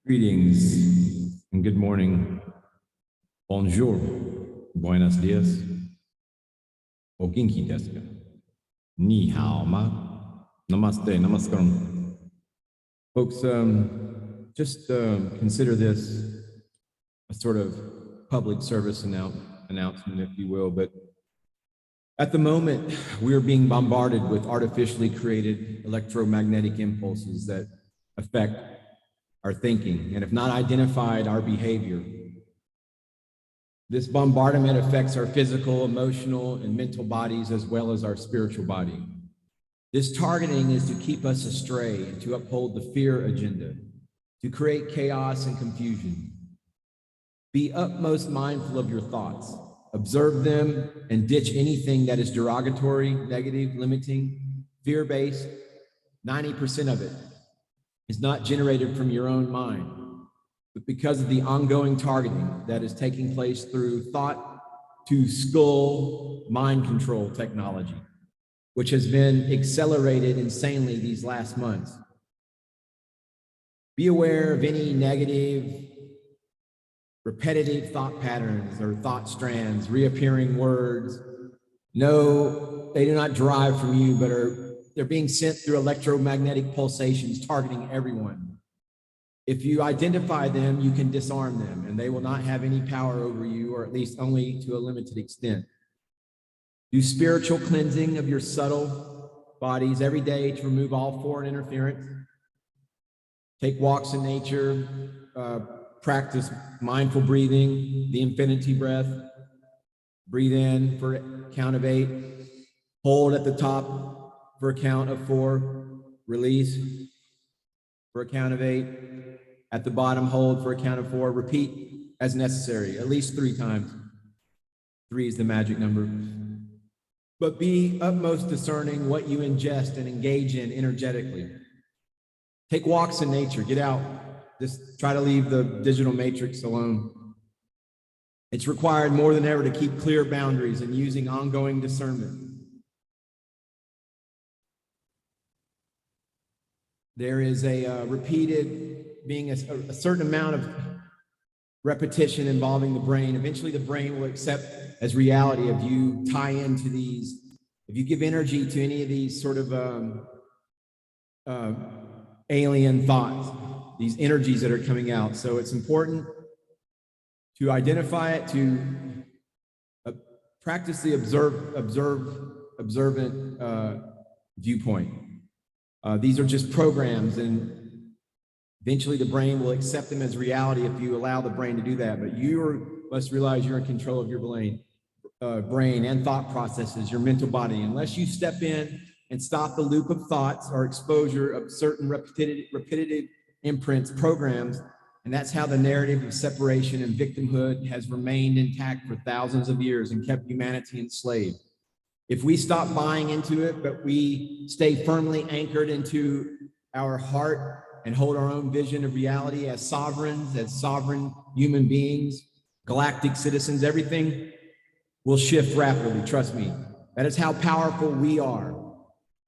Greetings and good morning. Bonjour, buenos dias, o genki desu ka? Ni hao ma, namaste, namaskaram. Folks, just consider this a sort of public service announcement, if you will, but at the moment, we are being bombarded with artificially created electromagnetic impulses that affect our thinking, and if not identified, our behavior. This bombardment affects our physical, emotional, and mental bodies as well as our spiritual body. This targeting is to keep us astray and to uphold the fear agenda, to create chaos and confusion. Be utmost mindful of your thoughts. Observe them and ditch anything that is derogatory, negative, limiting, fear-based. 90% of it is not generated from your own mind, but because of the ongoing targeting that is taking place through thought to skull mind control technology, which has been accelerated insanely these last months. Be aware of any negative, repetitive thought patterns or thought strands, reappearing words. No, they do not derive from you, but they're being sent through electromagnetic pulsations targeting everyone. If you identify them, you can disarm them, and they will not have any power over you, or at least only to a limited extent. Do spiritual cleansing of your subtle bodies every day to remove all foreign interference. Take walks in nature, practice mindful breathing, the infinity breath. Breathe in for a count of 8, hold at the top for a count of 4, release for a count of 8, at the bottom hold for a count of 4, repeat as necessary, at least 3 times. 3 is the magic number. But be utmost discerning what you ingest and engage in energetically. Take walks in nature, get out, just try to leave the digital matrix alone. It's required more than ever to keep clear boundaries and using ongoing discernment. There is a being a certain amount of repetition involving the brain. Eventually the brain will accept as reality if you tie into these, if you give energy to any of these sort of alien thoughts, these energies that are coming out. So it's important to identify it, to practice the observant viewpoint. These are just programs, and eventually the brain will accept them as reality if you allow the brain to do that. But you must realize you're in control of your brain and thought processes, your mental body. Unless you step in and stop the loop of thoughts or exposure of certain repetitive imprints, programs, and that's how the narrative of separation and victimhood has remained intact for thousands of years and kept humanity enslaved. If we stop buying into it, but we stay firmly anchored into our heart and hold our own vision of reality as sovereigns, as sovereign human beings, galactic citizens, everything will shift rapidly, trust me. That is how powerful we are.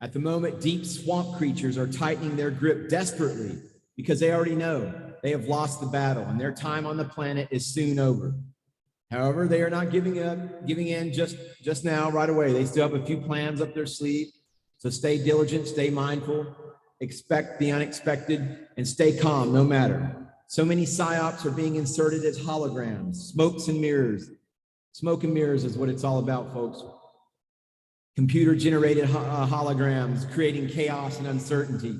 At the moment, deep swamp creatures are tightening their grip desperately because they already know they have lost the battle and their time on the planet is soon over. However, they are not giving in just now, right away. They still have a few plans up their sleeve. So stay diligent, stay mindful, expect the unexpected, and stay calm no matter. So many psyops are being inserted as holograms, smokes and mirrors. Smoke and mirrors is what it's all about, folks. Computer-generated holograms creating chaos and uncertainty.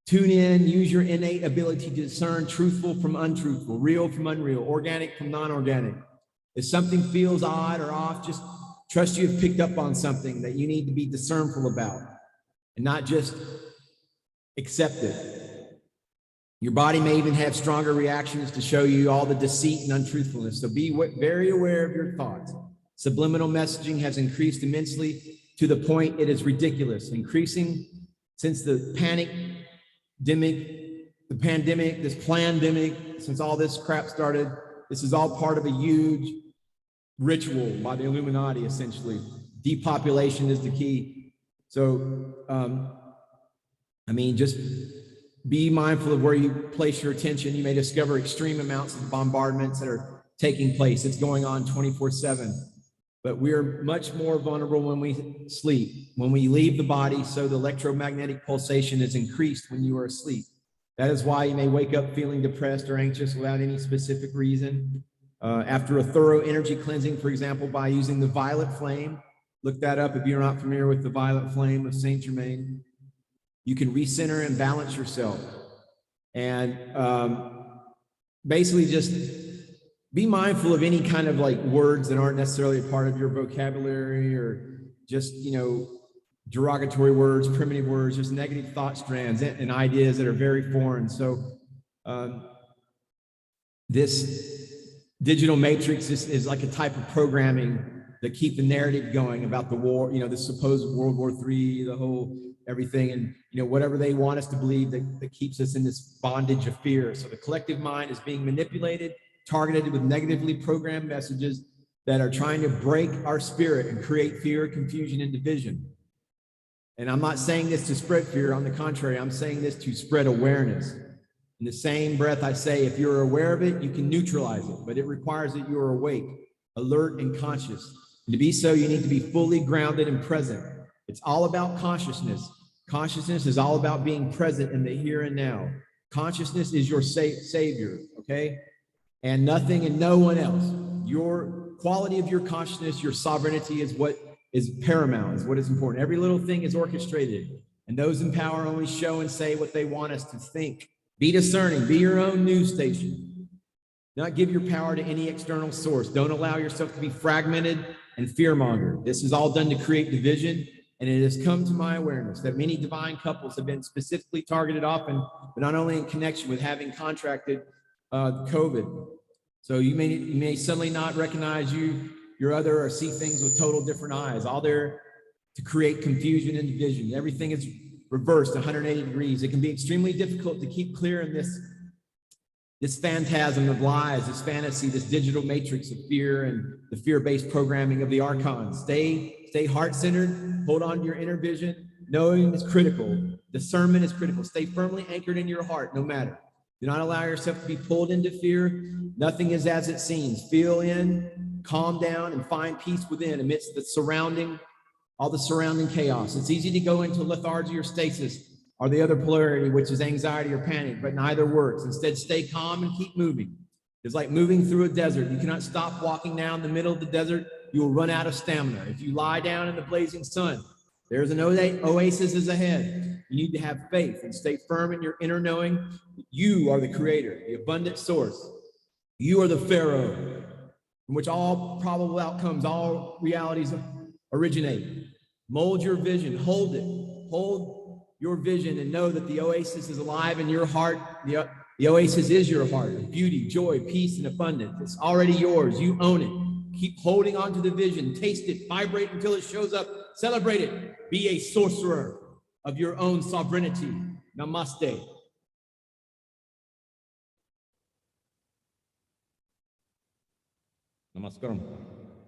Tune in, use your innate ability to discern truthful from untruthful, real from unreal, organic from non-organic. If something feels odd or off, just trust you have picked up on something that you need to be discernful about and not just accept it. Your body may even have stronger reactions to show you all the deceit and untruthfulness. So be very aware of your thoughts. Subliminal messaging has increased immensely to the point it is ridiculous, increasing since the pandemic, this plandemic, since all this crap started. This is all part of a huge ritual by the Illuminati, essentially. Depopulation is the key. So, I mean, just be mindful of where you place your attention. You may discover extreme amounts of bombardments that are taking place. It's going on 24/7. But we're much more vulnerable when we sleep. When we leave the body, so the electromagnetic pulsation is increased when you are asleep. That is why you may wake up feeling depressed or anxious without any specific reason. After a thorough energy cleansing, for example, by using the violet flame, look that up if you're not familiar with the violet flame of Saint Germain. You can recenter and balance yourself. And basically just be mindful of any kind of like words that aren't necessarily a part of your vocabulary, or just, derogatory words, primitive words, just negative thought strands and ideas that are very foreign. So this digital matrix is like a type of programming that keep the narrative going about the war, the supposed World War III, the whole everything, and whatever they want us to believe that keeps us in this bondage of fear. So the collective mind is being manipulated, targeted with negatively programmed messages that are trying to break our spirit and create fear, confusion, and division. And I'm not saying this to spread fear. On the contrary, I'm saying this to spread awareness. In the same breath, I say, if you're aware of it, you can neutralize it, but it requires that you are awake, alert, and conscious. And to be so, you need to be fully grounded and present. It's all about consciousness. Consciousness is all about being present in the here and now. Consciousness is your savior, okay? And nothing and no one else. Your quality of your consciousness, your sovereignty is what is paramount, is what is important. Every little thing is orchestrated, and those in power only show and say what they want us to think. Be discerning, be your own news station. Not give your power to any external source. Don't allow yourself to be fragmented and fear-mongered. This is all done to create division, and it has come to my awareness that many divine couples have been specifically targeted often, but not only in connection with having contracted COVID. So you may suddenly not recognize your other, or see things with total different eyes, all there to create confusion and division. Everything is reversed 180 degrees. It can be extremely difficult to keep clear in this phantasm of lies, this fantasy, this digital matrix of fear and the fear-based programming of the archons. Stay heart-centered, hold on to your inner vision. Knowing is critical. Discernment is critical. Stay firmly anchored in your heart, no matter. Do not allow yourself to be pulled into fear. Nothing is as it seems. Feel in, calm down, and find peace within amidst all the surrounding chaos. It's easy to go into lethargy or stasis, or the other polarity, which is anxiety or panic, but neither works. Instead, stay calm and keep moving. It's like moving through a desert. You cannot stop walking down the middle of the desert. You will run out of stamina. If you lie down in the blazing sun, there's an oasis ahead. You need to have faith and stay firm in your inner knowing that you are the creator, the abundant source. You are the Pharaoh from which all probable outcomes, all realities originate. Mold your vision, hold it. Hold your vision and know that the oasis is alive in your heart. The oasis is your heart, beauty, joy, peace, and abundance. It's already yours. You own it. Keep holding on to the vision. Taste it. Vibrate until it shows up. Celebrate it. Be a sorcerer of your own sovereignty. Namaste. Namaskaram.